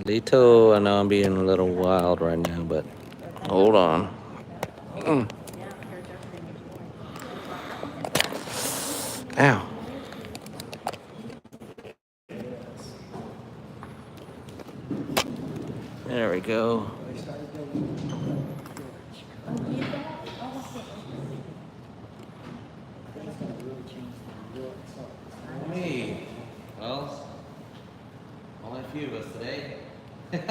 Lito, I know I'm being a little wild right now, but hold on. Mm. Ow. There we go. Me. Well, only a few of us today. But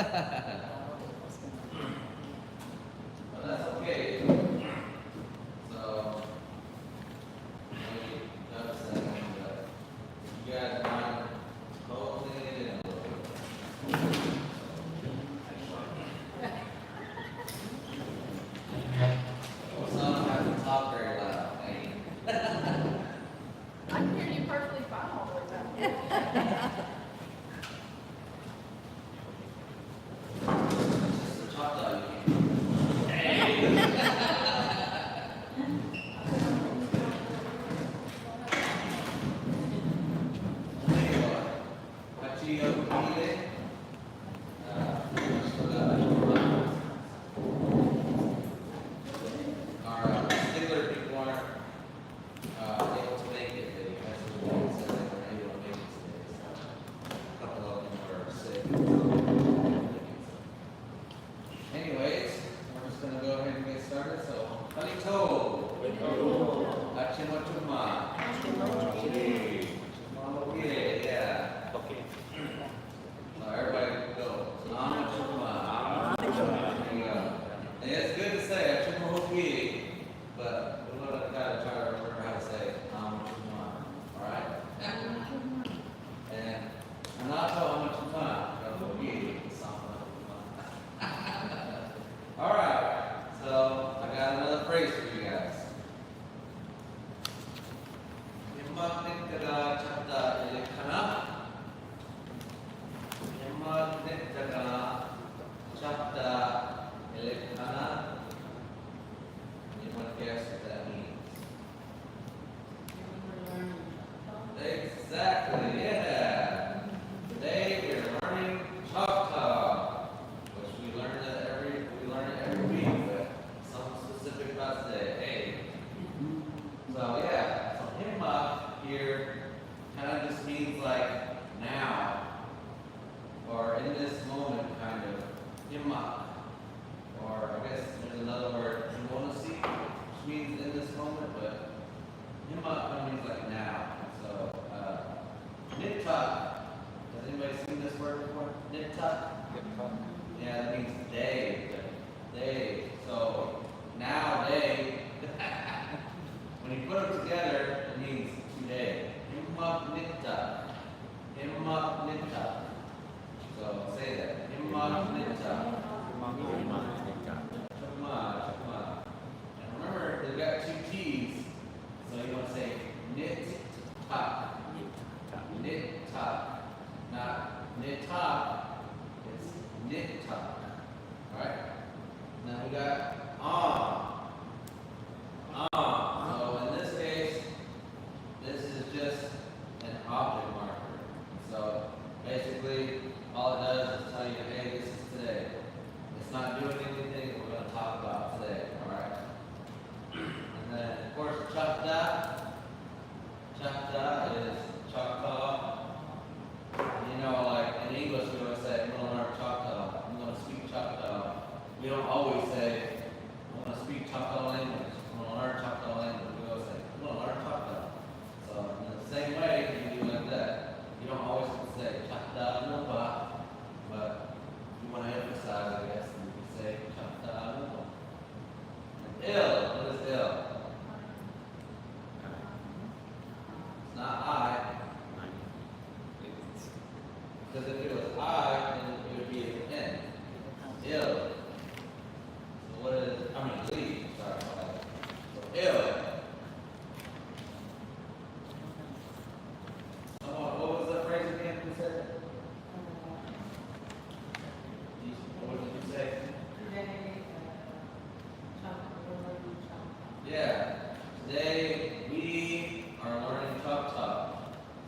that's okay. So, maybe notice that, but you guys mind holding it in a little bit. Well, some have to talk very loud. I can hear you perfectly fine all the way back. It's the Choctaw you can't. Anyway, Hachi Okile. Our stickler people aren't able to make it. They messaged me and said they weren't able to make it today. So a couple of them were sick. Anyways, we're just going to go ahead and get started. So, Halito. Achimotuma. Okay, yeah. Okay. Everybody go. Achimotuma. There you go. And it's good to say Achimotuma, but we got to try to remember how to say Achimotuma. All right? And I'm not telling how much fun. All right. So I got another phrase for you guys. Yamagnikada chapta elekana. Yamagnikada chapta elekana. You want to guess what that means? Exactly, yeah. Today we're learning Choctaw, which we learn it every week, but something specific about today. Hey. So yeah, so himma here kind of just means like now, or in this moment kind of. Himma. Or I guess there's another word, himonasi, which means in this moment, but himma kind of means like now. So nittuck. Has anybody seen this word before? Nittuck? Yeah, that means day. Day. So now day. When you put them together, it means today. Himma nittuck. Himma nittuck. So say that. Himma nittuck. Chukma. And remember, they've got two T's. So you want to say knit-tuck. Knit-tuck. Not knit-tuck. It's knit-tuck. Alright? Now we got on. So in this case, this is just an object marker. So basically, all it does is tell you, hey, this is today. It's not doing anything that we're going to talk about today. Alright? And then, of course, Choctaw. Choctaw is Choctaw. You know, like in English, we always say, I'm going to learn Choctaw. I'm going to speak Choctaw. We don't always say, I'm going to speak Choctaw language. I'm going to learn Choctaw language. We always say, I'm going to learn Choctaw. So, in the same way, you do like that. You don't always say Choctaw Nuba, but you want to emphasize, I guess, and you say Choctaw Nuba. Ill. What is ill? It's not I. Because if it was I, then it would be an N. Ill. So what is, leave. Sorry about that. So ill. What was the phrase again you said? What did you say? Yeah. Today we are learning Choctaw.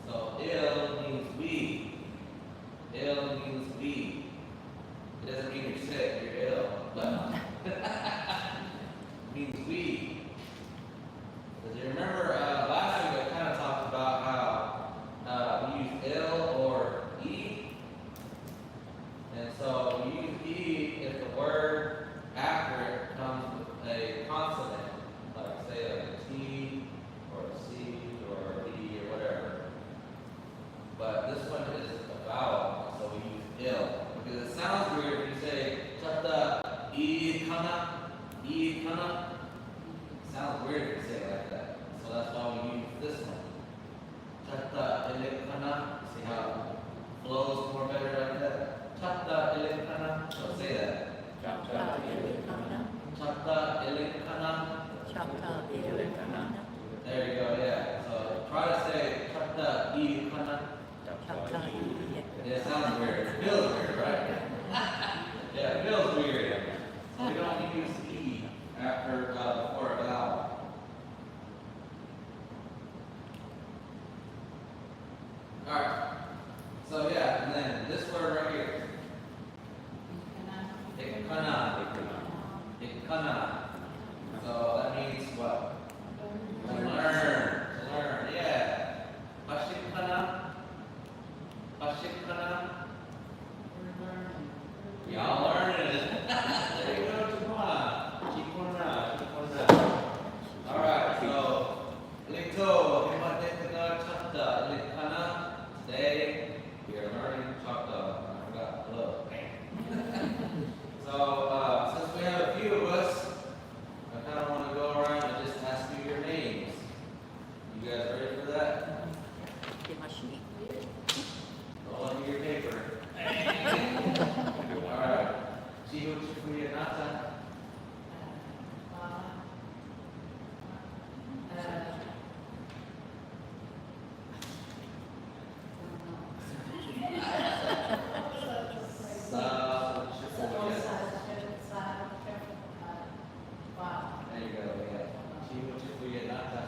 So ill means we. Ill means we. flows more better like that. Choctaw Ilekana. So say that. Choctaw Ilekana. Choctaw Ilekana. Choctaw Ilekana. There you go, yeah. So try to say Choctaw Ilekana. Choctaw Ilekana. It sounds weird. It feels weird, right? Yeah, it feels weird. So we don't use E after before a vowel. Alright. So yeah, and then this word right here. Ikana. Ikana. So that means what? To learn. To learn, yeah. Pashikana. Pashikana. Y'all learning it. There you go, Chikwana. Chikwana. Chikwana. Alright, so Lito, Himateka Choctaw, Likana. Today we are learning Choctaw. I forgot. Hello. So since we have a few of us, I kind of want to go around and just ask you your names. You guys ready for that? Get my sheet. Roll under your paper. Alright. Chihu Chifuya Nata. Sa Chifuya. There you go, yeah. Chihu Chifuya Nata.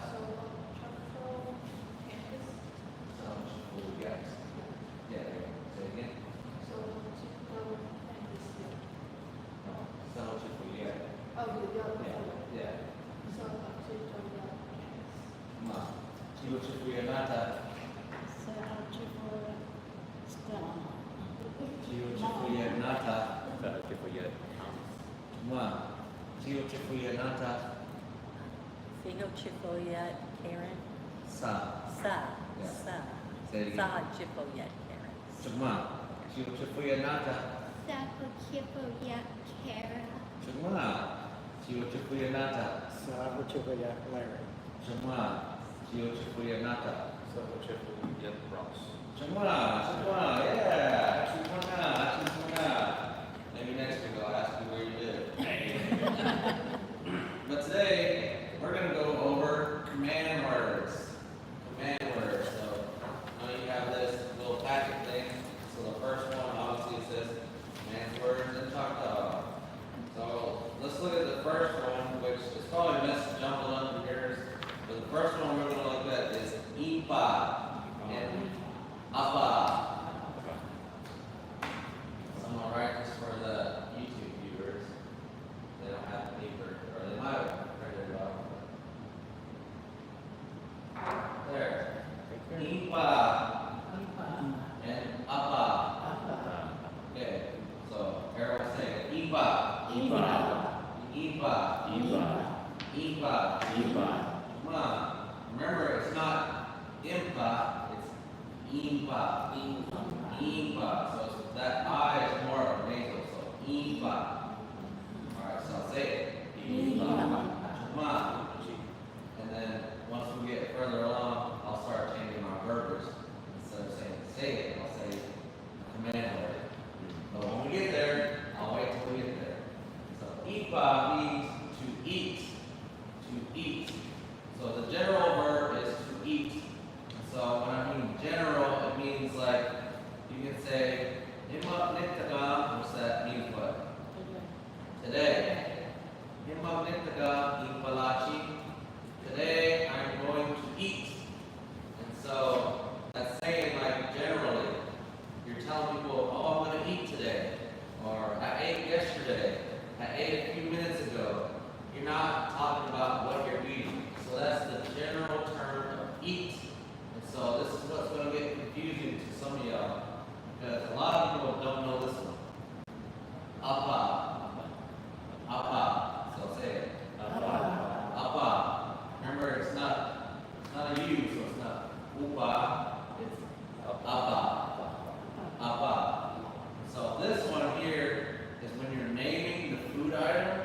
Sa Chifuya. Yeah, there you go. Say it again. Sa Chifuya. Yeah. Come on. Chihu Chifuya Nata. Chihu Chifuya Nata. Come on. Chihu Chifuya Nata. Figo Chipoyet Karen. Sa. Sa. Yeah. Sa. Say it again. Sa Chipoyet Karen. Come on. Chihu Chifuya Nata. Come on. Chihu Chifuya Nata. Come on. Chihu Chifuya Nata. Come on, yeah. Chikwana. Maybe next week I'll ask you where you live. But today, we're going to go over command words. Command words. So, you have this little packet thing. So the first one, obviously, it says command words in Choctaw. So let's look at the first one, which is probably messed jumbled up in yours. But the first one we're going to look at is Ipa and Apa. Someone write this for the YouTube viewers. They don't have paper, or they might have printed it off. There. Ipa and Apa. Okay. So Harold say it. Ipa. Ipa. Come on. Remember, it's not impa, it's impa. Impa. So it's, that I is more of a nasal. So impa. Alright, so I'll say it. Come on. And then once we get further along, I'll start changing my verbs. Instead of saying say it, I'll say a command word. But when we get there, I'll wait till we get there. So ipa means to eat. To eat. So the general verb is to eat. So when I mean general, it means like you can say Imma nitagam, which that means what? Today. Imma nitagam impalachi. Today I'm going to eat. And so that's saying like generally. You're telling people, oh, I'm going to eat today. Or I ate yesterday. I ate a few minutes ago. You're not talking about what you're eating. So that's the general term of eat. And so this is what's going to get confusing to some of y'all. Because a lot of people don't know this one. Apa. Apa. So say it. Apa. Remember, it's not a U, so it's not upa. It's apa. Apa. So this one here is when you're naming the food item.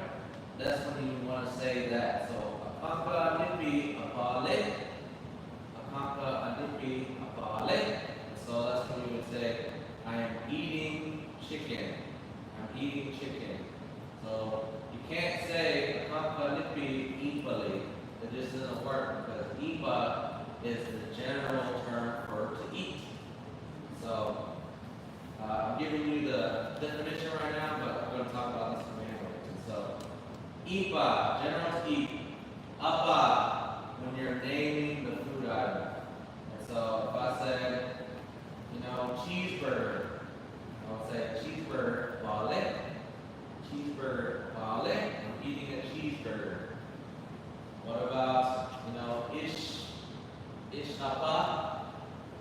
That's when you want to say that. So akanka nipi apale. Akanka nipi apale. So that's when you would say eating chicken. So you can't say Kakanipi Ipali. It just doesn't work because Ipa is the general term for to eat. So I'm giving you the definition right now, but I'm going to talk about this command word. So Ipa, general to eat. Apa, when you're naming the food item. And so if I said, cheeseburger, I would say cheeseburger, vale. Cheeseburger, vale. I'm eating a cheeseburger. What about,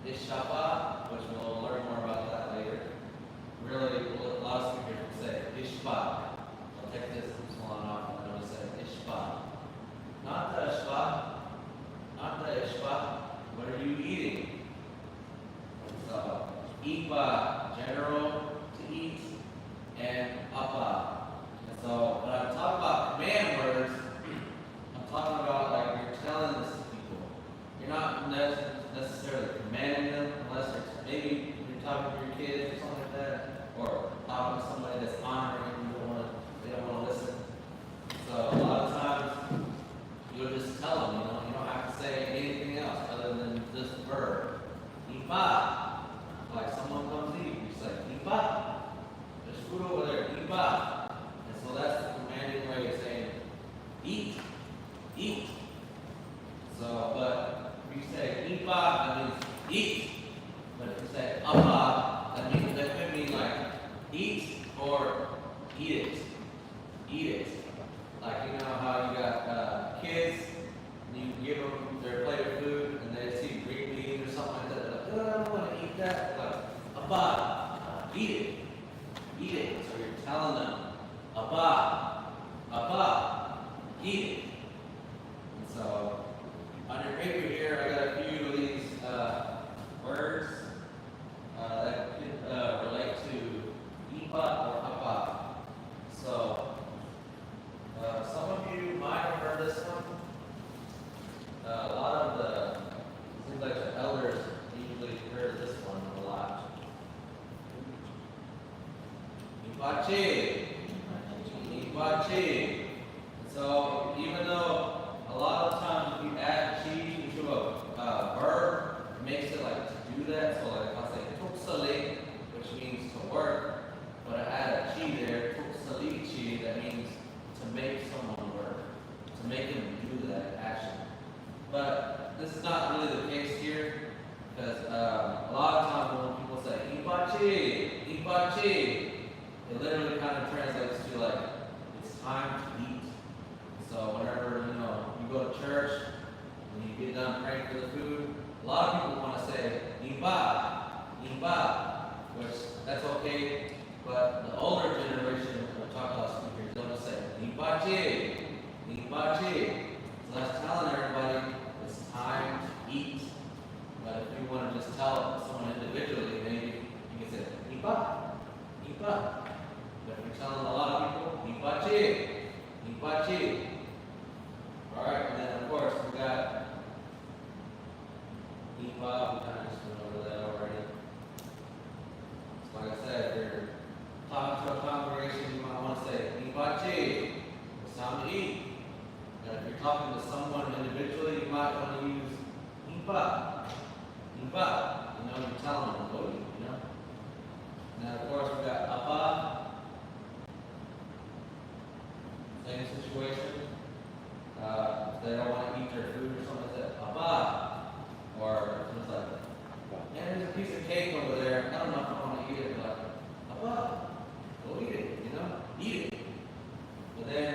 ishapa, which we'll learn more about that later. Really, a lot of speakers will say ishpa. I'll take this one off and I'm going to say ishpa. Not the ishpa. What are you eating? So, ipa, general, to eat, and apa. And so, when I talk about command words, I'm talking about like you're telling this to people. You're not necessarily commanding them unless maybe you're talking to your kids or something like that, or talking to somebody that's honoring and they don't want to listen. So a lot of times you'll just tell them, you don't have to say anything else other than this verb. Ipa. Like someone comes to eat, you say, Ipa. There's food over there, Ipa. And so that's the commanding way of saying eat. Eat. So, but if you say Ipa, that means eat. But if you say Apa, that could mean like eat or eat it. Eat it. Like how you got kids, and you give them their plate of food, and they see green beans or something like that. They're like, oh, I don't want to eat that. Like, Apa, eat it. Eat it. So you're telling them, Apa, eat it. And so, on your paper here, I got a few of these words that could relate to Ipa or Apa. So, some of you might have heard this one. A lot of it seems like the elders usually heard this one a lot. Ipache. Ipache. So even though a lot of times if you add chi into a verb, it makes it like to do that. So like I'll say tuksale, which means to work, but I add a chi there, tuksalichi, that means to make someone work, to make him do that action. But this is not really the case here, because a lot of times when people say ipachi, it literally kind of translates to like it's time to eat. So whenever you go to church and you get done praying for the food, a lot of people want to say ipa, which that's okay. But the older generation of Choctaw speakers don't say ipachi. So that's telling everybody it's time to eat. But if you want to just tell someone individually, maybe you can say ipa. But if you're telling a lot of people, ipachi. Alright, and then of course we got ipa, we kind of just went over that already. So like I said, if you're talking to a congregation, you might want to say ipachi, it's time to eat. And if you're talking to someone individually, you might want to use ipa. You're telling them to go eat, And then of course we got apa. Same situation. If they don't want to eat their food or something like that, apa. Or it's like, man, there's a piece of cake over there. I don't know if I want to eat it, but apa, go eat it, eat it. But then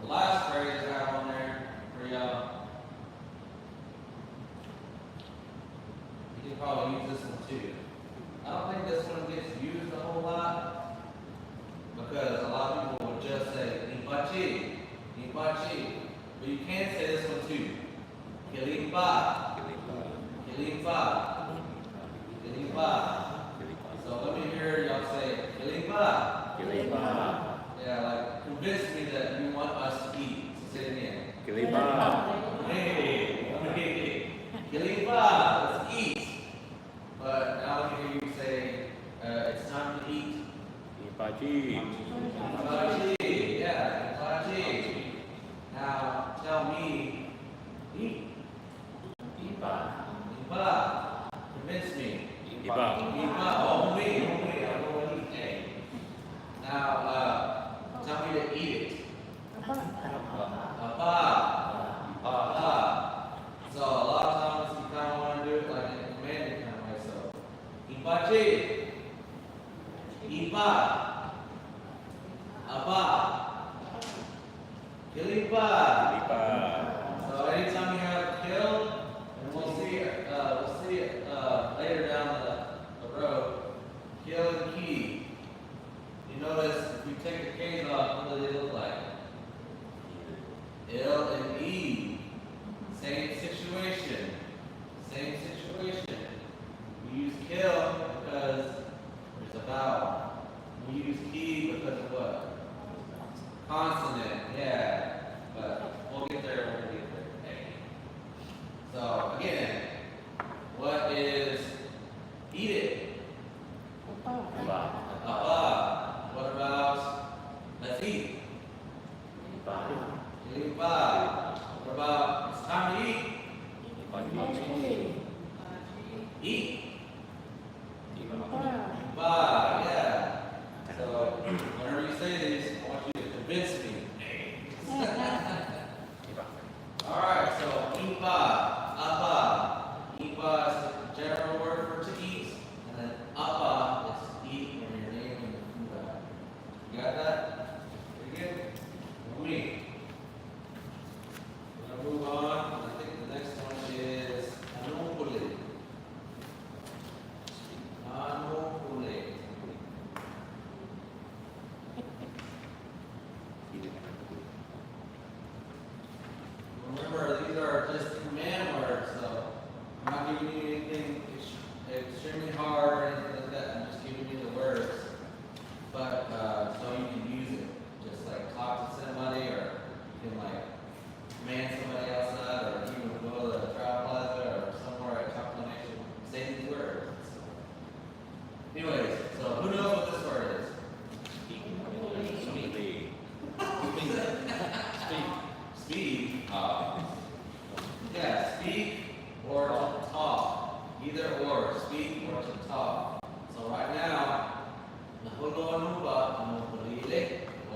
the last phrase I have on there for y'all, you can probably use this one too. I don't think this one gets used a whole lot because a lot of people would just say ipachi. But you can say this one too. Kilimpa. So let me hear y'all say kilimpa. Yeah, like convince me that you want us to eat. So say it again. Hey. Kilimpa, let's eat. But now let me hear you say it's time to eat. Ibachi, yeah, Ibachi. Now tell me, Iba. Convince me. Iba. Oh, me. I'm going to eat. Now, tell me to eat it. Apa. Apa. So a lot of times you kind of want to do it like in a commanding kind of way. So, Ibachi. Iba. Apa. Kilipa. So anytime you have kill, and we'll see it later down the road. Kill and key. You notice if you take the K's off, what do they look like? L and E. Same situation. We use kill because there's a vowel. We use key because of what? Consonant, yeah. But we'll get there when we get there. Okay. So again, what is eat it? Apa. What about let's eat? What about it's time to eat? Eat. Iba, yeah. So whenever you say these, I want you to convince me. All right, so iba, apa. Iba is the general word for to eat, and then apa is eat when you're naming the food item. You got that? Pretty good? Me. We're gonna move on. I think the next one is anopole. Anopole. Remember, these are just command words, so I'm not giving you anything extremely hard or anything like that. I'm just giving you the words, but so you can use it. Just like talk to somebody, or you can like command somebody outside, or even go to the trial plaza or somewhere at Choctaw Nation. Say these words. Anyways, so who knows what this word is? Speak. Yeah, speak or to talk. Either or, speak or to talk. So right now, nahulo anuba anupalile o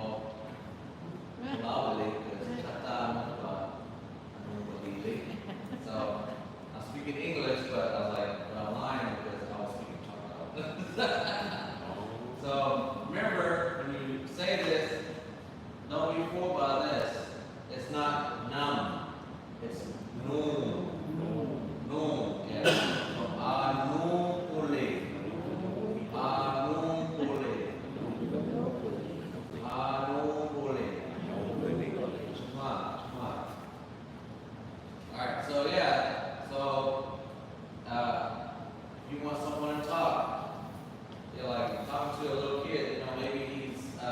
malawali because Choctaw anupalile. So I'm speaking English, but I was like, but I'm lying because I was speaking Choctaw. So remember, when you say this, don't be fooled by this. It's not num. It's noon. Noon. Yeah. Anupule. Anupule. Anupule. Come on. Alright, so yeah. So if you want someone to talk, you're like talking to a little kid, you know, maybe he's a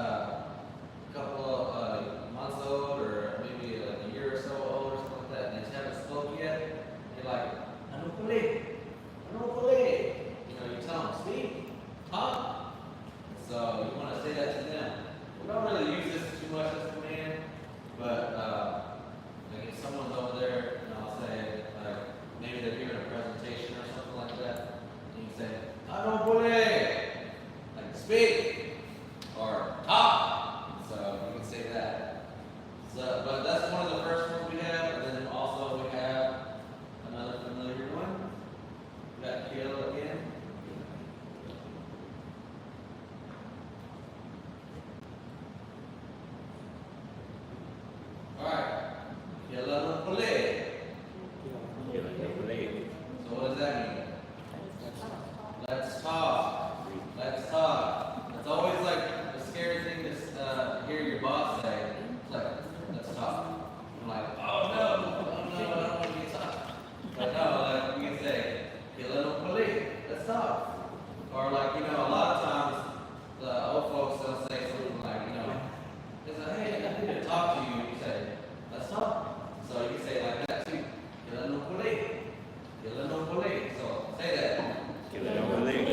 couple of months old, or maybe like a year or so old or something like that, and they haven't spoken yet. You're like, anupule. You know, you tell them, speak, talk. So you want to say that to them. We don't really use this too much as a command, but like if someone's over there, and I'll say, like, maybe they're giving a presentation or something like that, and you say, anupule. Like, speak, or talk. So you can say that. So, but that's one of the first ones we have, and then also we have another familiar one. We got kill again. All right, kill anupule. So what does that mean? Let's talk. Let's talk. It's always like a scary thing to hear your boss say. It's like, let's talk. I'm like, oh no, I don't want to get talk. But no, like we can say, anupule. Let's talk. Or like, you know, a lot of times the old folks they'll say something like, you know, it's like, hey, I need to talk to you. You say, let's talk. So you can say like that too. Anupule. So say that. Kill anupule.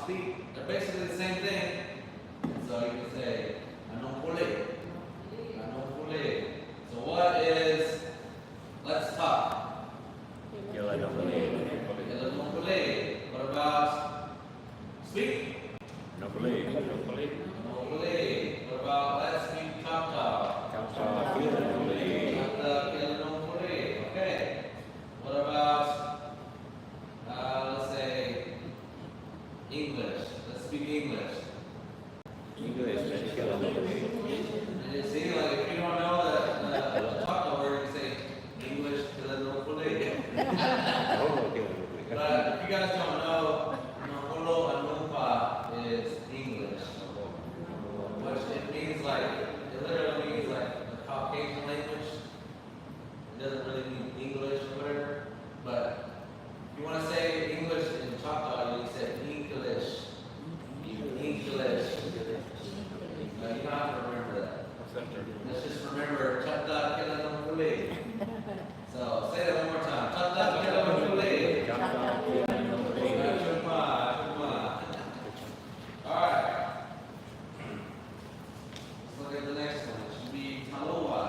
speak, they're basically the same thing. And so you can say, anopole. Anopole. So what is, let's talk? Anopole. What about speak? Anopole. What about let's speak Choctaw? Choctaw. Okay. What about, let's say, English? Let's speak English. And you see, like, if you don't know the Choctaw word, you say English to the Nopole. But if you guys don't know, Nopolo Anupa is English. Which it means like, it literally means like the Caucasian language. It doesn't really mean English or whatever. But if you want to say English in Choctaw, you say English. English. You don't have to remember that. Let's just remember Choctaw Kilanopule. So say that one more time. Choctaw Kilanopule. Alright. Let's look at the next one. It should be Taloa.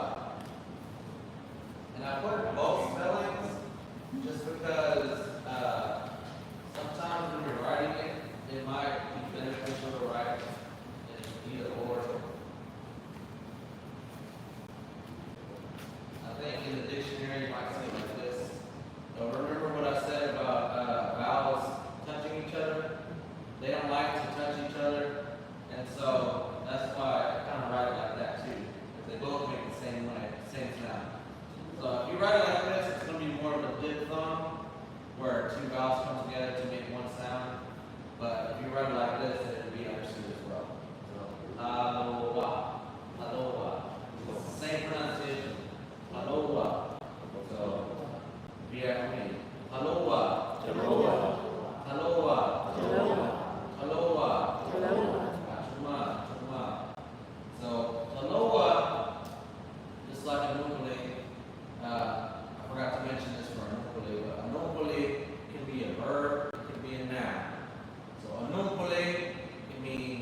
And I put both spellings just because sometimes when you're writing it, it might be beneficial to write in either or. I think in the dictionary you might say it like this. So remember what I said about vowels touching each other? They don't like to touch each other, and so that's why I kind of write it like that too. Because they both make the same way, same sound. So if you write it like this, it's going to be more of a diphthong, where two vowels come together to make one sound. But if you write it like this, then it would be understood as well. So, Aloha, Aloha. It's the same pronunciation. Aloha. So, repeat after me. Aloha. Aloha. Aloha. Aloha. Aloha. So, Aloha, just like a nukule, I forgot to mention this for a nukule, but a nukule can be a verb, it can be a noun. So a nukule can mean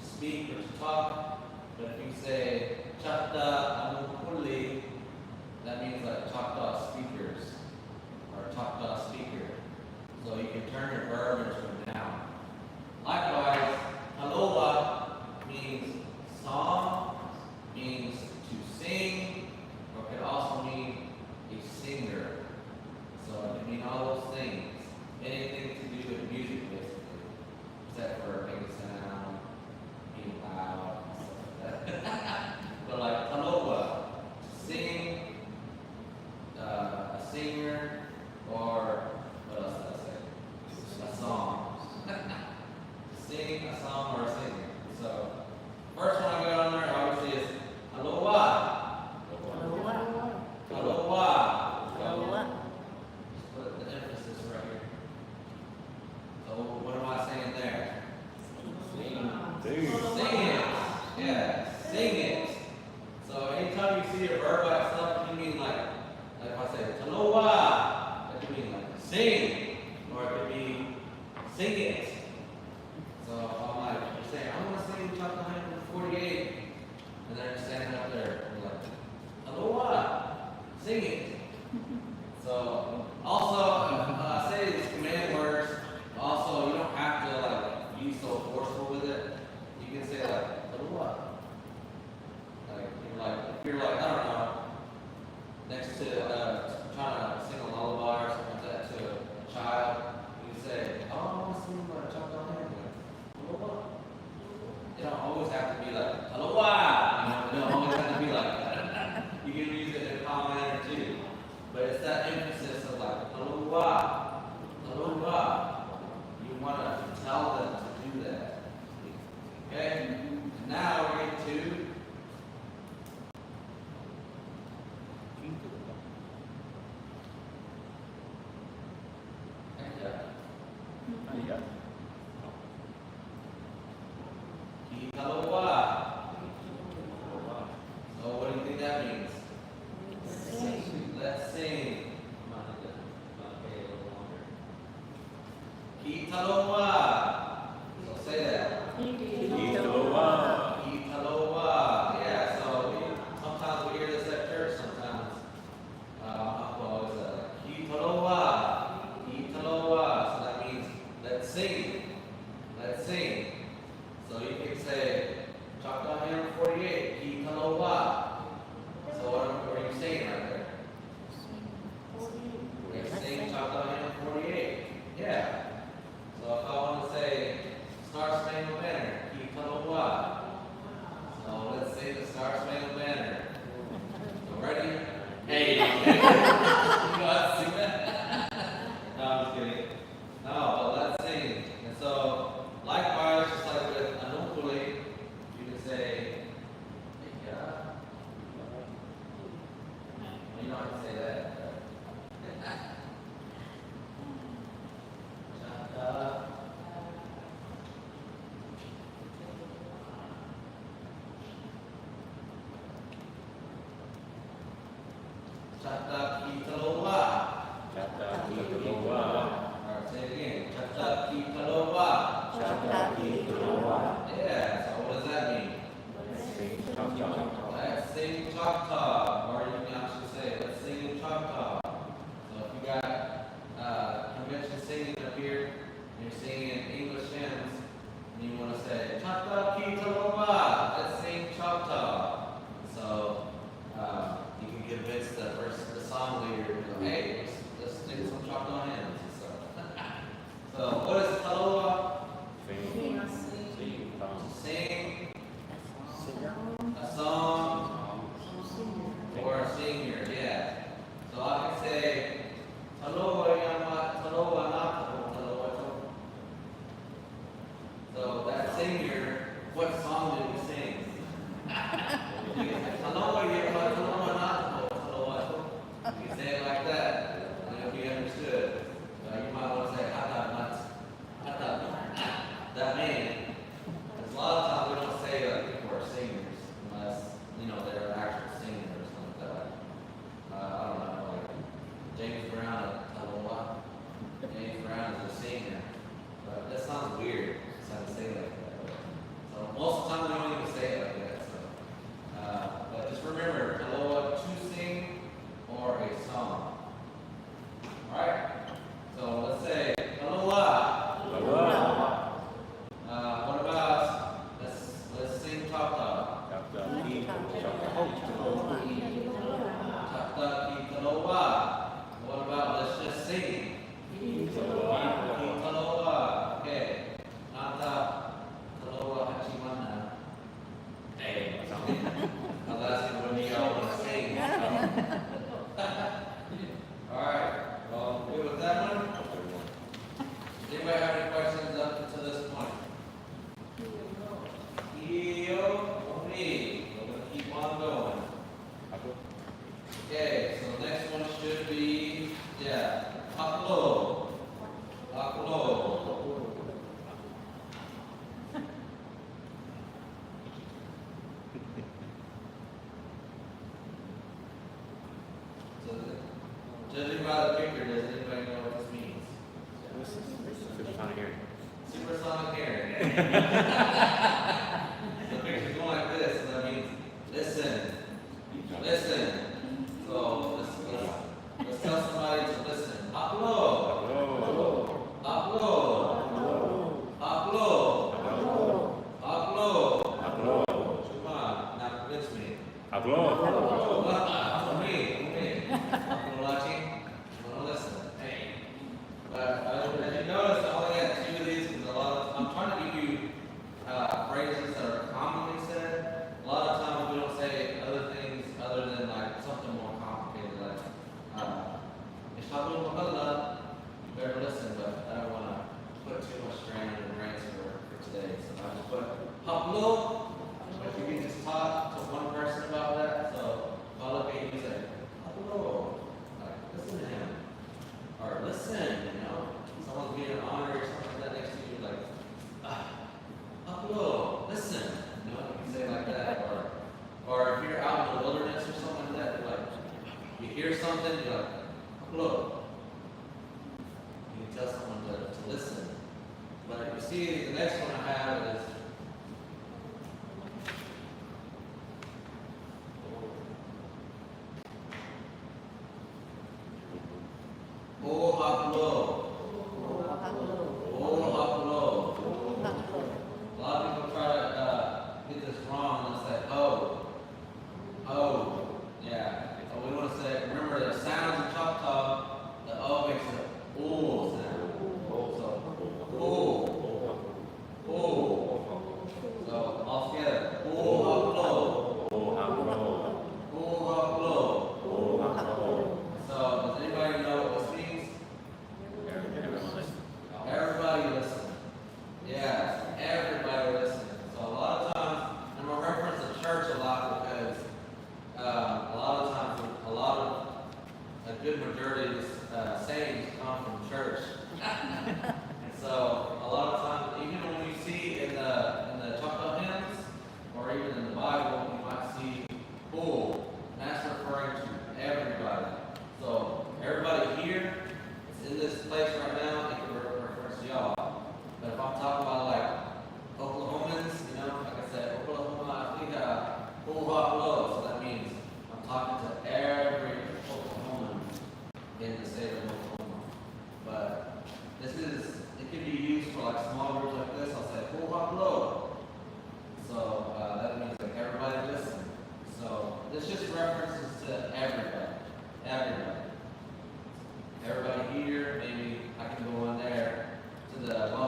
to speak or to talk, but if you say Choctaw anukule, that means like Choctaw speakers or Choctaw speaker. So you can turn your verb into a noun. Likewise, aloha means song, means to sing, or could also mean a singer. So it can mean all those things. Anything to do with music, basically. Except for making sound, being loud, and stuff like that. But like aloha, sing, a singer, or what else did I say? A song. Sing a song or a singer. So, first one I got on there obviously is aloha. Aloha. Aloha. Aloha. Just put the emphasis right here. So, what am I saying there? Sing it. Yeah, sing it. So, anytime you see a verb by itself, it can mean like if I say aloha, it could mean like sing, or it could be sing it. So, if I'm like saying, I'm going to sing Chapter 148, and they're standing up there, and like, aloha, sing it. So, also, I say these command words, also, you don't have to like be so forceful with it. You can say like, aloha. Like, if you're like, I don't know, next to, trying to sing a lullaby or something like that to a child, you can say, oh, I want to sing Chapter 100. Aloha. It don't always have to be like, aloha. You know, it don't always have to be like that. You can use it in a common manner too. But it's that emphasis of like, aloha, aloha. You want to tell them to do that. Okay? And now we're going to Aloha. So what do you think that means? Let's sing. Come on, okay, a little longer. Ki taloha. let's sing. So you can say, Choctaw hymn 48, Ki Talowa. So what are you saying right there? Let's sing Choctaw hymn 48. Yeah. So if I want to say, Star Spangled Banner, Ki Talowa. So let's sing the Star Spangled Banner. Ready? Hey, you guys sing that? No, I'm just kidding. No, but let's sing. And so, likewise, just like with Anunkuli, you can say, yeah. You know how to say that. Choctaw Ki Talowa. Choctaw Ki Talowa. Alright, say it again. Choctaw Ki Talowa. Choctaw Ki Talowa. Yeah, so what does that mean? Sing Choctaw. Let's sing Choctaw. Or you can actually say, let's sing in Choctaw. So if you got convention singing up here, and you're singing English hymns, and you want to say, Choctaw Ki Talowa. Let's sing Choctaw. So, you can convince the song leader, hey, let's sing some Choctaw hymns and stuff. So, what is Talowa? Sing. Sing Singer. a song or a singer, yeah. So I can say, Talowa yama, Talowa natapo, Talowa to. So that singer, what song did he sing? Talowa yama, Talowa natapo, Talowa to. You can say it like that, and it'll be understood. So you might want to say, that man. Because a lot of times we don't say that people are singers unless, they're an actual singer or something like that. I don't know, like James Brown, Talowa. James Brown is a singer. But that sounds weird, to say like that. So most of the time we don't even say it like that. So, but just remember, Talowa, to sing or a song. Alright? So let's say, Talowa. What about let's sing Choctaw. Choctaw Ki Choctaw Talowa. Choctaw Ki Talowa. What about let's just sing? Ki Talowa. Okay. Nata Talowa Hachimana. Hey, I was asking when you all want to sing. Alright. Well, good with that one. Anybody have any questions up to this point? Oni. We're going to keep on going. Okay, so the next one should be, Aklo. Aklo. So, judging by the picture, does anybody know what this means? Supersonic hearing. Supersonic hearing. The picture's going like this, so that means listen. Listen. So let's tell somebody to listen. Upload. Upload. Upload. Upload. Come on, now convince me. For me. Uploading. Listen. Hey. But as you notice, I only got two of these because I'm trying to give you phrases that are commonly said. A lot of times we don't say other things other than like something more complicated, like Ishtabul Mahalla. You better listen, but I don't want to put too much strain on the brains for today. So I just put Haplo. If you can just talk to one person about that, so if I look at you and say, Haplo, like listen to him. Or listen, someone's being honored or something like that next to you, like, upload, listen, you can say it like that. Or if you're out in the wilderness or something like that, like, you hear something, you're like, upload. You can tell someone to listen. But you see, the next one I have is, oh, upload. Oh, upload.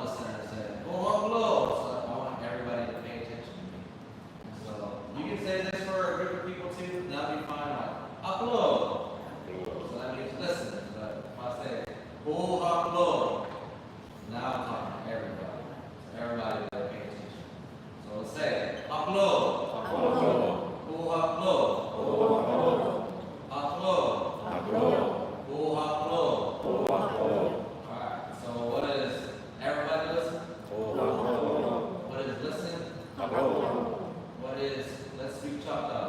listen and say, oh, upload. So I want everybody to pay attention to me. So you can say this for a group of people too, and that'll be fine. Like, upload. So that means listen. But if I say, oh, upload, now I'm talking to everybody. So everybody better pay attention. So let's say, upload. Upload. Oh, upload. Upload. Upload. Upload. Oh, upload. Upload. Alright, so what is everybody listen? Upload. What is listen? Upload. What is let's speak Choctaw?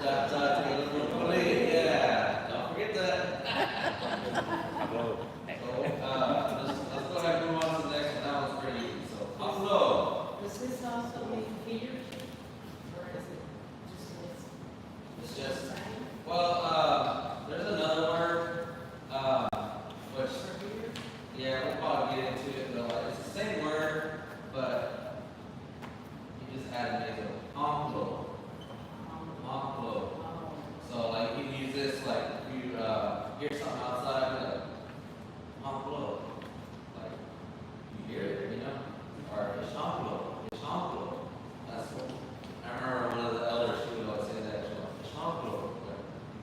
Choctaw to a little police, yeah. Don't forget that. Upload. So let's go ahead and move on to the next one. That one's pretty easy. So upload. Does this also mean figures? Or is it It's just just the same? well, there's another word, which For figures? yeah, we'll probably get into it, but like, it's the same word, but you just add an nasal. Enclose. Enclose. Oh. So like you can use this like if you hear something outside, be like enclose. Like you hear it, you know? Or it's enclose. It's enclose. That's what I remember one of the elders she would always say that, she was like, it's enclose. Like,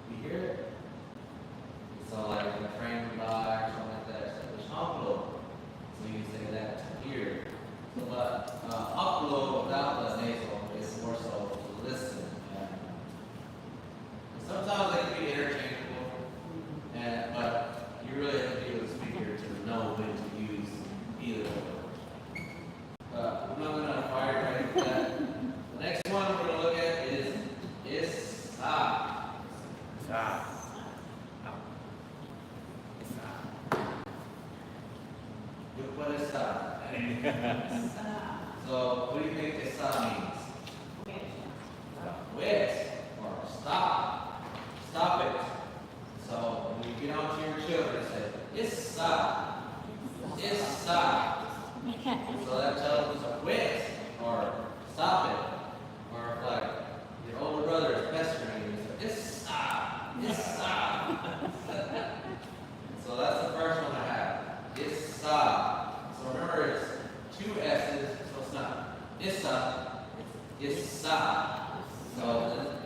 you hear it? So like when a train would die or something like that, it's like it's enclose. So you can say that to hear. So, but upload without the nasal is more so to listen. And sometimes they can be interchangeable, but you really have to be a speaker to know when to use either of those. But I'm not going to fire right with that. The next one we're going to look at is sa. Sa. What is sa? So what do you think is sa means? Quit or stop. Stop it. So when you get onto your children, say, Issa. Issa. So that tells them to quit or stop it. Or if like your older brother is pestering you, you say, Issa. Issa. So that's the first one I have. Issa. So remember it's two S's, so it's not Issa, it's Issa. So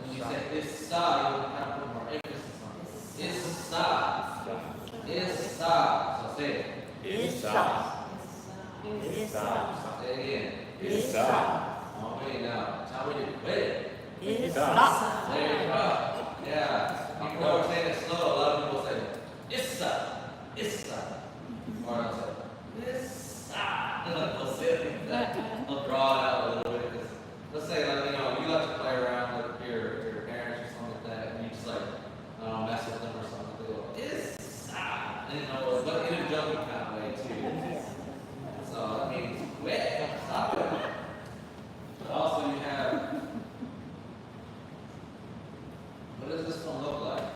when you say Issa, you kind of put more emphasis on it. Issa. Issa. So say it. Isa. Isa. Say it again. Isa. Oh, wait, now tell me to quit it. Isa. There you go. Yeah. People are saying it slow. A lot of people say Issa. Issa. Or they'll say Issa. They'll say it like that. They'll draw it out a little bit. Because let's say, like, you like to play around with your parents or something like that, and you just like, mess with them or something. They go, Issa. And but in a joking kind of way too. So that means quit. Stop it. But also you have, what does this one look like?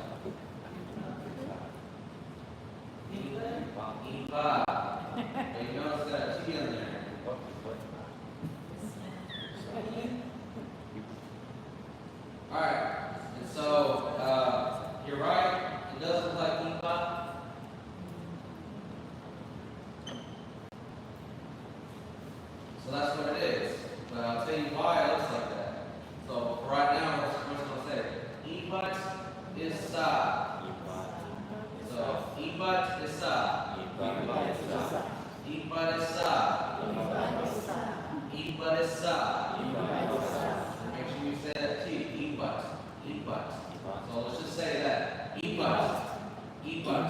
Ipa. And you notice that T in there. Alright, and so you're right, it does look like Ipa. So that's what it is. But I'll tell you why it looks like that. So for right now, we're just going to say Ipat is sa. So Ipat is sa. Ipat is sa. Ipat is sa. Make sure you say that T. Ipat. Ipat. So let's just say that. Ipat. Ipat.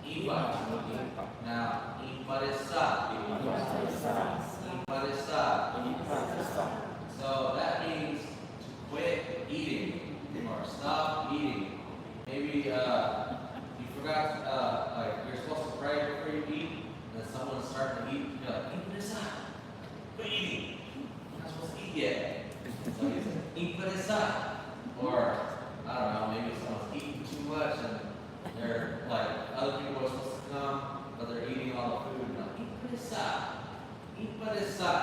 Ipat. Now, Ipat is sa. Ipat is sa. So that means to quit eating or stop eating. Maybe you forgot, like you're supposed to pray before you eat, and then someone's starting to eat, you're like, eat this up. Quit eating. You're not supposed to eat yet. So you say, eat this up. Or, I don't know, maybe someone's eating too much and they're like, other people are supposed to come, but they're eating all the food, and like, eat this up. Eat this up.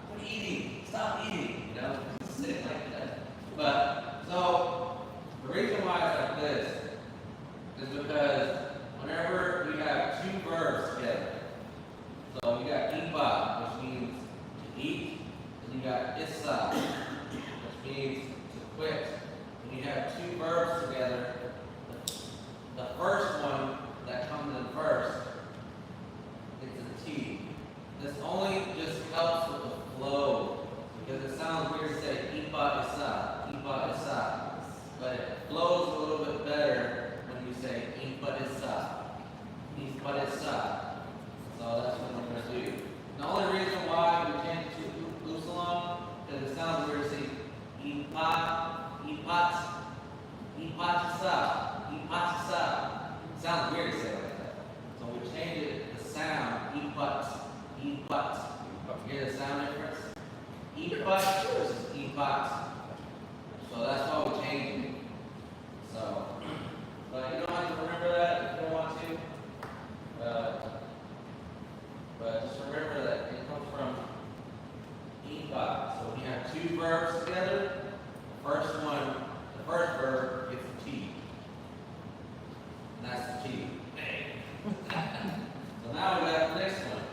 Quit eating. Stop eating. You know, say it like that. But, so, the reason why it's like this is because whenever but it's so that's what we're gonna do. The only reason why we changed it to Usalom, because it sounds weird to say Ipatisa. It sounds weird to say it like that. So we changed it, the sound, Ipat. You hear the sound difference? Ipat versus Ipat. So that's why we changed it. So, but you don't have to remember that if you don't want to. But just remember that it comes from Ipat. So when you have two verbs together, the first verb gets the T. And that's the T. So now we got the next one.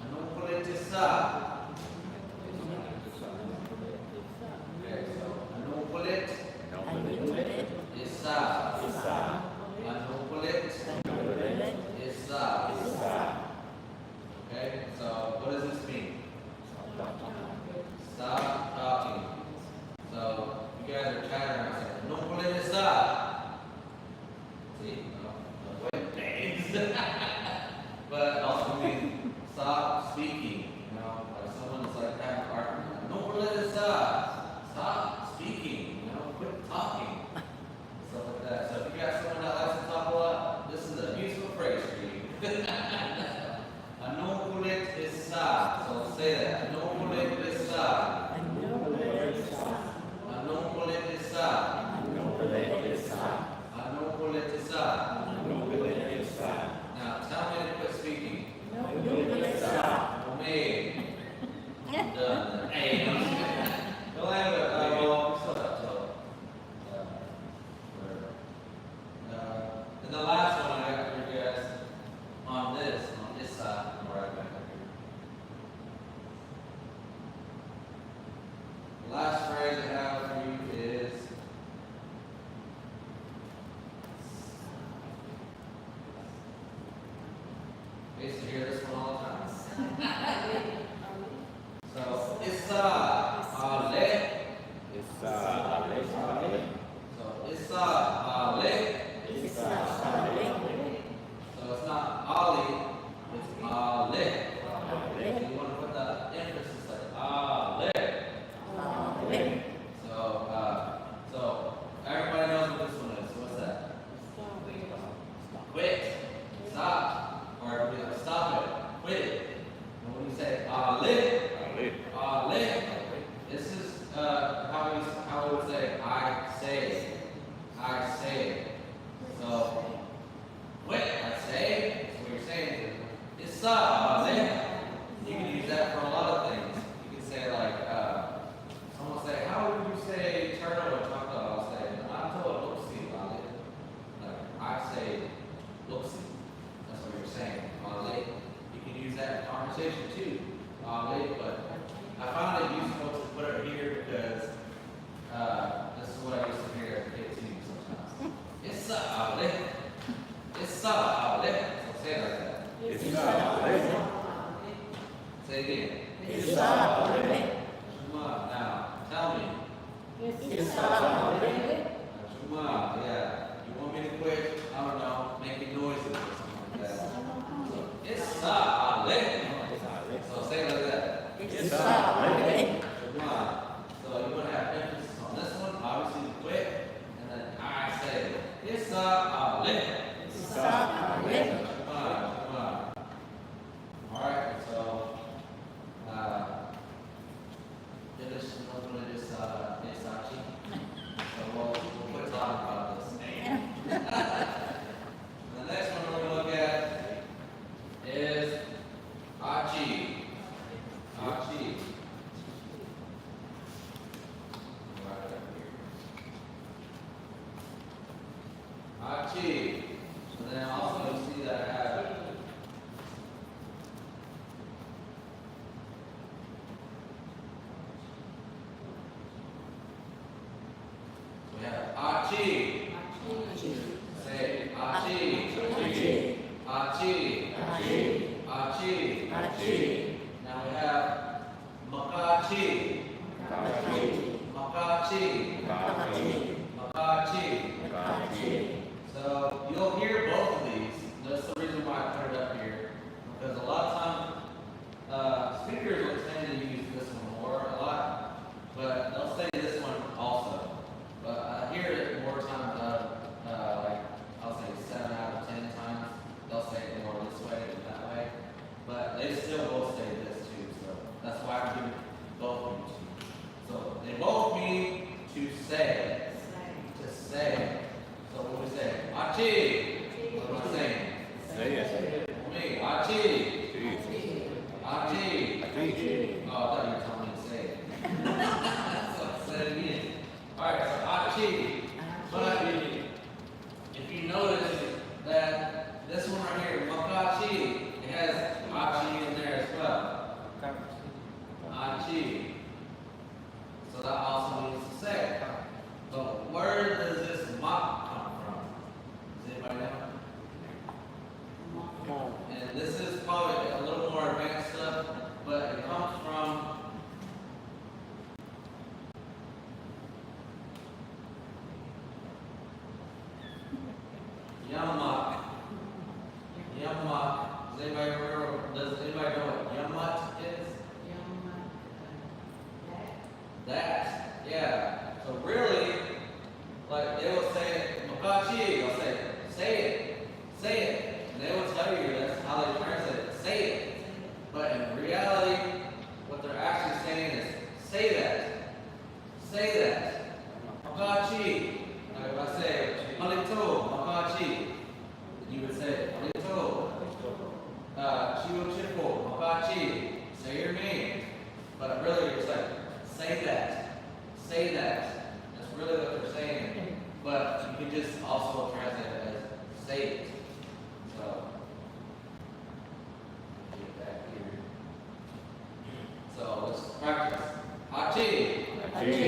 Anopolitisa. Okay, so anopolit isa. Anopolit isa. Okay, so what does this mean? Stop talking. So you guys are chattering. I said, anopolit isa. See, no wait, but also means stop speaking. You know, like someone's like having an argument. Anopolit isa. Stop speaking. You know, quit talking. Stuff like that. So if you got someone that likes to talk a lot, this is a useful phrase for you. Anopolit isa. So say that. Anopolit isa. Anopolit isa. Anopolit isa. Now tell me to quit speaking. Me. Done. Hey. Don't have it. Well, still have to. And the last one I got for you guys on this side, I'm right back up here. The last phrase I have for you is I used to hear this one all the time. So it's ale. So it's ale. So it's not Ali, it's Ale. So you want to put the emphasis like Ale. So everybody knows what this one is. What's that? Quit. Stop. Or stop it. Quit it. And when you say Ale, this is how we would say I say. So quit, I say. So what you're saying is it's Ale. You can use that for a lot of things. You can say like someone will say, how would you say turtle or Choctaw? I'll say, I'm told loopsie, Ale. Like I say loopsie. That's what you're saying, Ale. You can use that in conversation too, Ale, but I found it useful to put it here because this is what I used to hear as a kid too sometimes. It's Ale. It's Ale. So say it like that. Say it again. Come on, now, tell me. Come on, yeah. You want me to quit? I don't know, making noises or something like that. So, it's Ale. So say it like that. Come on. So you're going to have emphasis on this one, obviously to quit, and then I say it. It's Ale. Come on. Alright, so finish opening this Sachi. So we'll quit talking about this. The next one we're going to look at is speakers will tend to use this one more a lot, but they'll say this one also. But I hear it more times, like I'll say 7 out of 10 times, they'll say it more this way than that way. But they still both say this too, so that's why I'm giving both of you to. So they both mean to say. To say. So when we say, Achi, what am I saying? Say it. Me, Achi. Jeez. Achi. Achi. Oh, I thought you were telling me to say it. So say it again. Alright, so Achi. But if you notice that this one right here, Makachi, it has Achi in there as well. Achi. So that also means to say. But where does this mak come from? Does anybody know? And this is probably a little more advanced stuff, but it comes from Yamak. Yamak. Does anybody remember? Does anybody know what Yamat is? That. Yeah. So really, like they will say Makachi, they'll say it, and they will tell you that's how they translate it, say it. But in reality, what they're actually saying is say that, Makachi. Like if I say Halito, Makachi, you would say Halito, Chivo Chipo, Makachi, say your name. But really, it's like say that. That's really what they're saying. But you can just also translate it as say it. So, get back here. So let's practice. Hachi. Achi.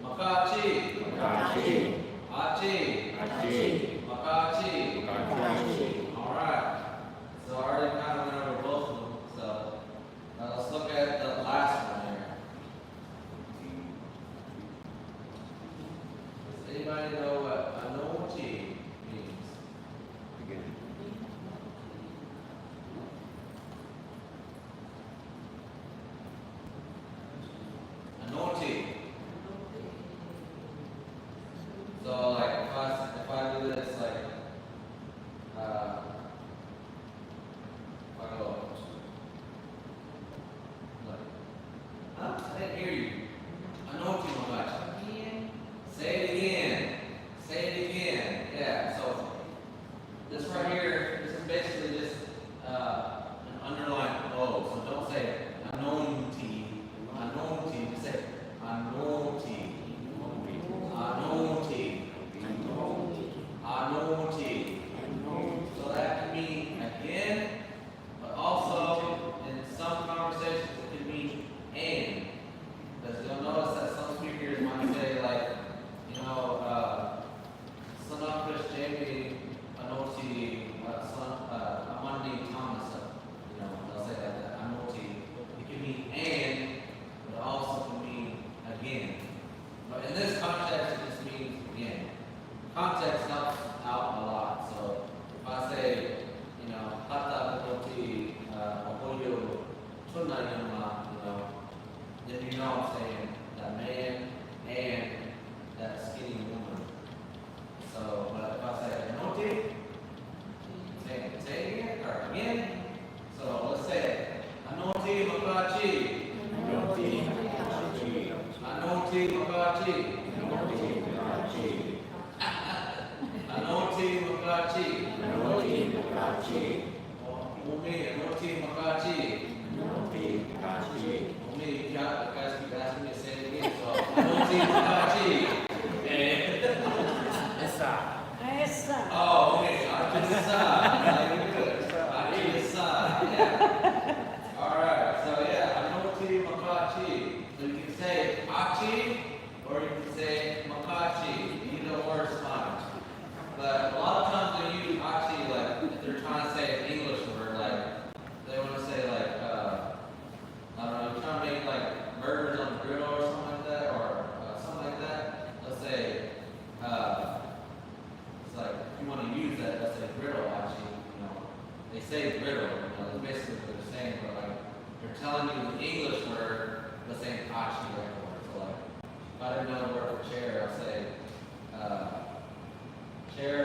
Makachi. Makachi. Hachi. Achi. Makachi. Makachi. Alright. So I already kind of went over both of them. So let's look at the last one here. Does anybody know what anoti means? Again. Anoti. So like if I do this like if I go like huh? I didn't hear you. Anoti Makachi. Say it again. Say it again. Yeah. So this right here, this is basically just an underlined O. So don't say anoti. Anoti. Just say anoti. Anoti. Anoti. So that can mean again, but also in some conversations it can mean and. Because you'll notice that some speakers might say like, you know, Sanakrish Jamie Anoti, Amandi Thomas, you know, they'll say like that, Anoti. It can mean and, but it also can mean again. But in this context, it just means again. Context helps out a lot. So if I say, you know, Hata Anoti, Apoyo Tunayama, you know, then you know I'm saying that man and that skinny woman. So, but if I say anoti, say it again, or again. So let's say it. Anoti Makachi. Anoti. Makachi. Anoti Makachi. Anoti. Makachi. Anoti Makachi. Anoti. Makachi. Umi Anoti Makachi. Anoti. Makachi. Umi, you guys keep asking me to say it again. So Anoti Makachi. Esa. Oh, okay. Very good. Yeah. All right. So yeah, Anoti Makachi. So you can say Achi or you can say Makachi. Either or is fine. But a lot of times they use Achi like if they're trying to say an English word, like they want to say like I don't know, you're trying to make like burgers on the grill or something like that, or something like that. Let's say it's like if you want to use that, let's say griddle. Actually, you know, they say griddle. You know, that's basically what they're saying. But like they're telling you in English word, but saying achi afterwards. So like, if I didn't know the word for chair, I'll say, chair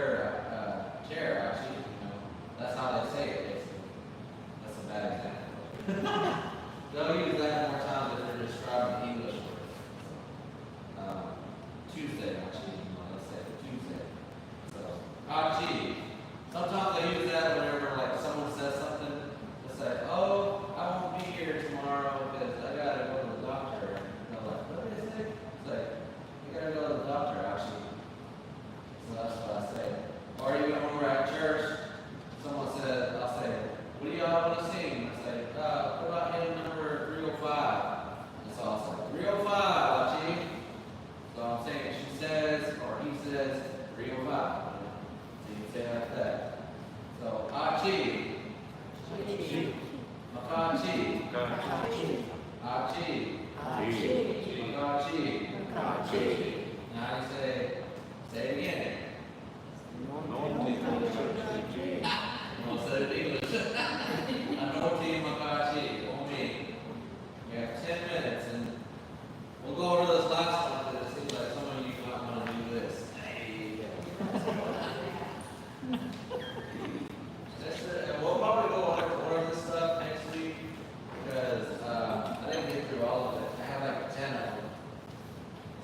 achi, you know. That's how they say it, basically. That's a bad example. They'll use that more times if they're describing English words. Tuesday, actually, you know, let's say Tuesday. So, achi. Sometimes they use that whenever like someone says something. It's like, oh, I won't be here tomorrow because I gotta go to the doctor. And they're like, what is it? It's like, you gotta go to the doctor, actually. So that's what I say. Or even when we're at church, someone says, I'll say, what do y'all want to sing? I say, what about hymn number 305? And so I'll say, 305, achi. So I'm saying she says, or he says, 305. So you can say it like that. So, achi. Achi. Makachi. Achi. Makachi. Now you say it again. I'll say it in English. Anoti makachi. Omi. We have 10 minutes and we'll go over this last one because it seems like some of you might want to do this. Hey. And we'll probably go over more of this stuff next week because I didn't get through all of it. I have like 10 of them.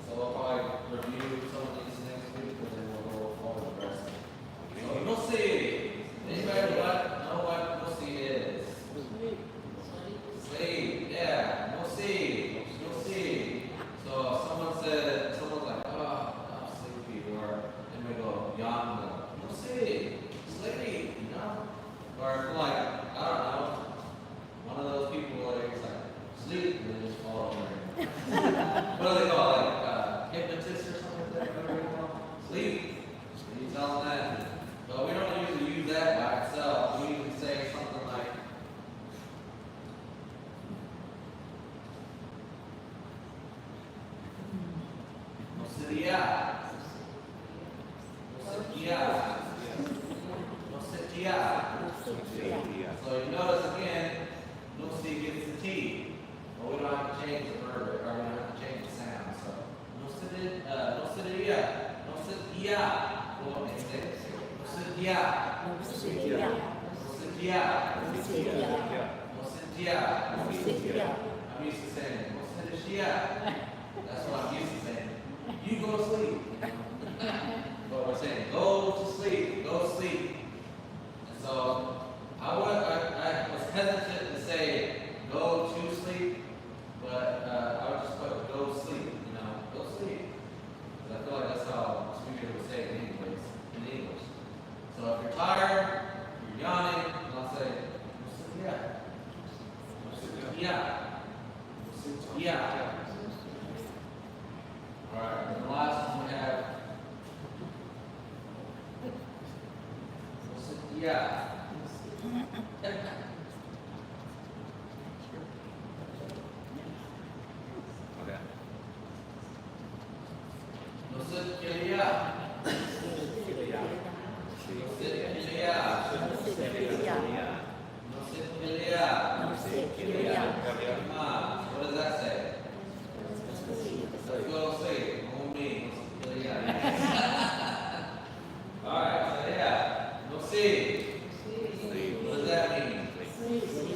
So we'll probably review some of these next week and then we'll go forward the rest. So we'll see. Anybody know what we'll see is? Sleep. Yeah, we'll see. You'll see. So if someone's like, oh, I'm sleepy, or then we go, yawn, we'll see. Sleepy, you know? Or like, I don't know, one of those people where it's like, sleep, and they just fall over. What do they call it? Like, hypnotist or something like that? Whatever you call it? Sleep. And you tell them that. But we don't usually use that by itself. We usually say something like, Osidia. Osidia. Osidia. So you notice again, no C gets the T. But we don't have to change the verb, or we don't have to change the sound. So no Osidia. No Osidia. Well, it's it. Osidia. I'm used to saying Osidia. That's what I'm used to saying. You go to sleep. But we're saying, go to sleep, go to sleep. And so I was hesitant to say go to sleep, but I would just put go sleep, you know, go sleep. Because I feel like that's how speakers would say it anyways, in English. So if you're tired, you're yawning, I'll say, yeah. All right, and the last one we have, yeah. Okay. No sit yeah. What does that say? Let's go sleep. Only. All right, so yeah. No see. What does that mean?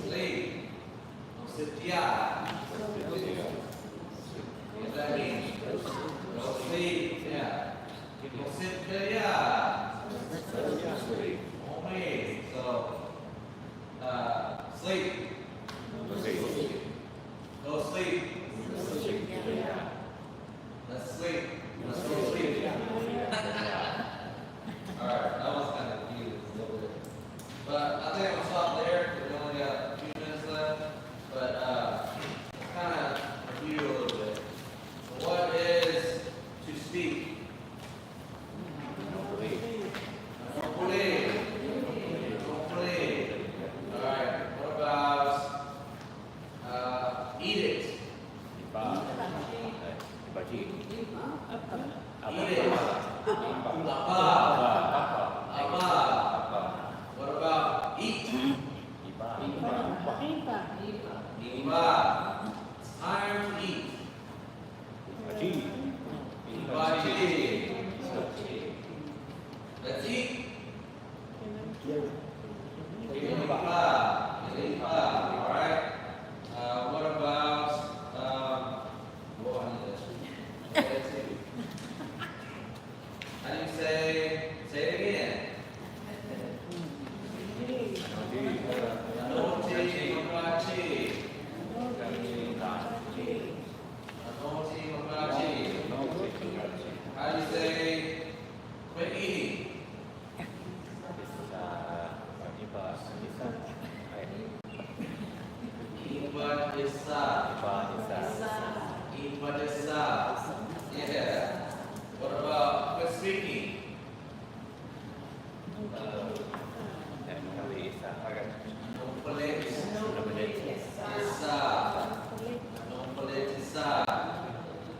Sleep. No sit yeah. What does that mean? No sleep. Yeah. No sit yeah. Only. So sleep. Go sleep. Let's sleep. Let's go sleep. Alright, that was kind of confusing a little bit. But I think I'm going to stop there because we only got a few minutes left. But let's kind of review a little bit. So what is to speak? Don't believe. Alright, what about eat it? Eat it. What about eat? Iba. Yeah. What about quit speaking?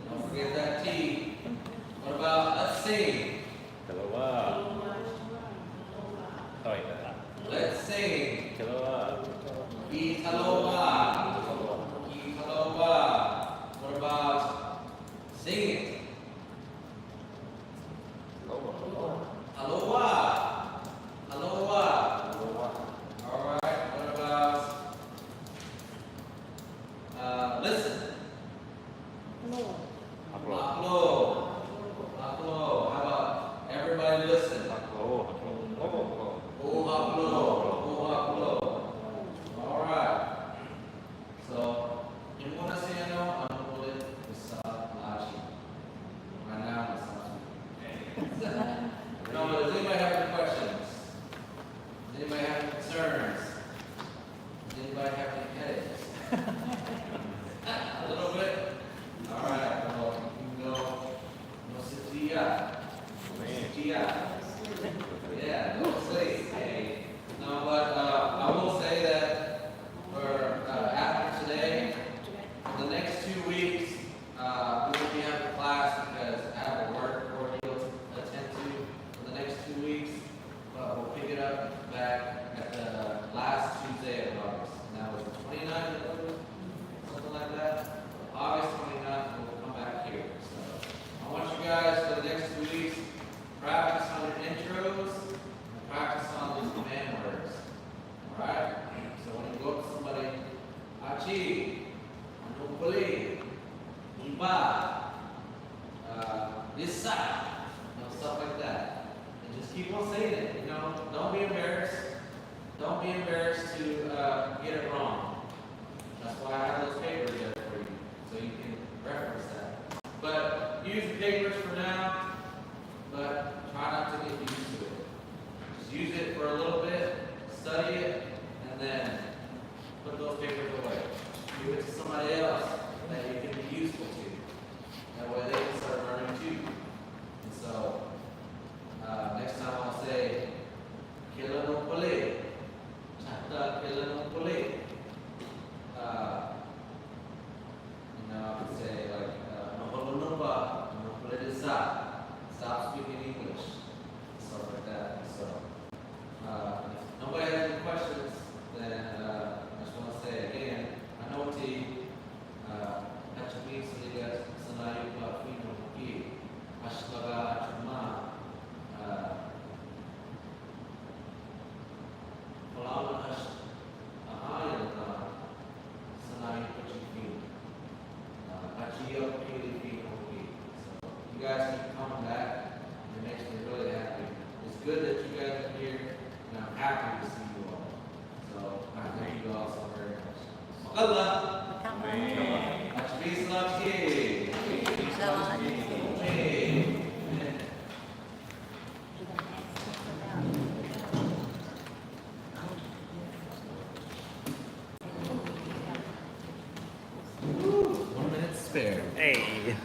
Don't forget that T. What about let's sing? Let's sing. Italoa. What about sing it? Aloha. All right. What about listen? Aklo. How about everybody listen? Oh, aklo. All right. So, in one ano, ano ulit sa lashi. Right now, no, does anybody have any questions? Does anybody have any concerns? Does anybody have any headaches? A little bit? All right, well, you can go, sit Gia. Yeah, go sleep. Hey. No, but I will say that for after today, for the next 2 weeks, we won't be having class because I have a work ordeal to attend to for the next 2 weeks. But we'll pick it up back at the last Tuesday of August. And that was the 29th of August, something like that. August 29th, we'll come back here. So I want you guys for the next 2 weeks, practice on your intros, and practice on these command words. All right? So when you go up to somebody, Achi, Anupali, Iba, this side, stuff like that. And just keep on saying it. Don't be embarrassed. Don't be embarrassed to get it wrong. That's why I have those papers there for you, so you can reference that. But use the papers for now, but try not to get used to it. Just use it for a little bit, study it, and then put those papers away. Give it to somebody else that you can be useful to. That way they can start learning too. And so, next time I'll say, Kila no pole, Choctaw kila no pole. I could say like, Noholonopa, no pole de sa. Stop speaking English. Stuff like that. So, if nobody has any questions, then I just want to say again, I know Hachimi Saliga Sanayu Pafino Ki, Ashlaga Chuma, Palawan Hash, Ahayana, Sanayu Pachifino, Hachiyo Pili Pino Ki. So, you guys keep coming back, it makes me really happy. It's good that you guys are here, and I'm happy to see you all. So, I thank you all so very much. Makala! Spare. Hey.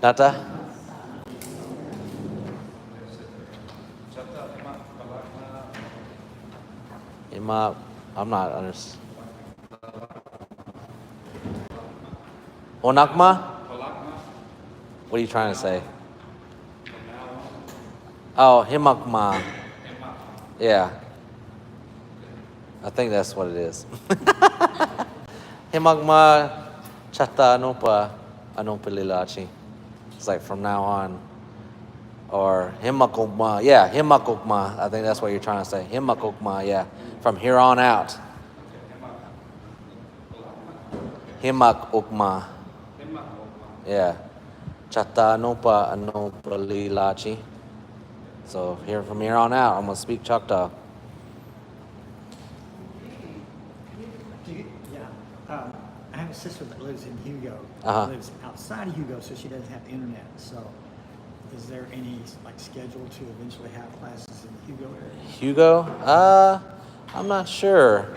Nata? I'm not understanding. Onakma? What are you trying to say? Oh, Himakma. Yeah. I think that's what it is. Himagma Chata Anupa Anupililachi. It's like from now on. Or Himakokma. Yeah, Himakokma. I think that's what you're trying to say. Himakokma, yeah. From here on out. Himakokma. Yeah. Chata Anupa Anupililachi. So from here on out, I'm going to speak Choctaw. I have a sister that lives in Hugo. Lives outside of Hugo, so she doesn't have internet. So, is there any schedule to eventually have classes in the Hugo area? Hugo? I'm not sure.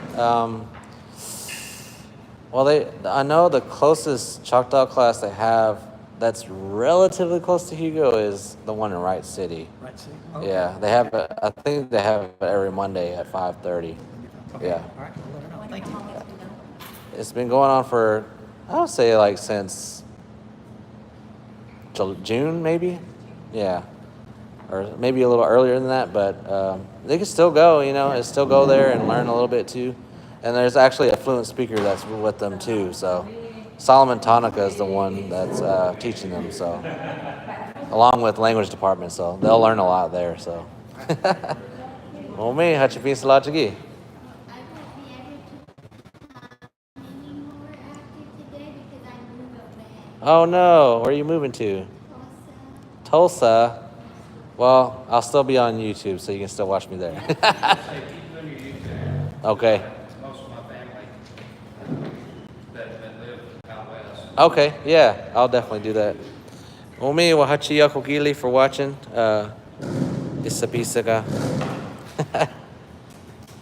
Well, I know the closest Choctaw class they have that's relatively close to Hugo is the one in Wright City. Right, see? Yeah, they have it. I think they have it every Monday at 5:30. Okay. Yeah. All right, I'll let her know. Thank you. It's been going on for, I would say, like since June, maybe. Yeah, or maybe a little earlier than that. But they can still go. And still go there and learn a little bit too. And there's actually a fluent speaker that's with them too. So Solomon Tonica is the one that's teaching them. So along with language department, so they'll learn a lot there. So. Well, me, hachapin salachagi. I won't be able to come anymore after today because I moved away. Oh no, where are you moving to? Also, Tulsa. Well, I'll still be on YouTube, so you can still watch me there. Say, keep doing your YouTube. Okay. Most of my family that live out west. Okay, yeah, I'll definitely do that. Well, me, wahachi yakogili for watching. Isapisaka.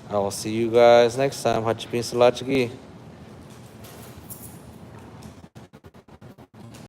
I will see you guys next time. Hachapin salachagi.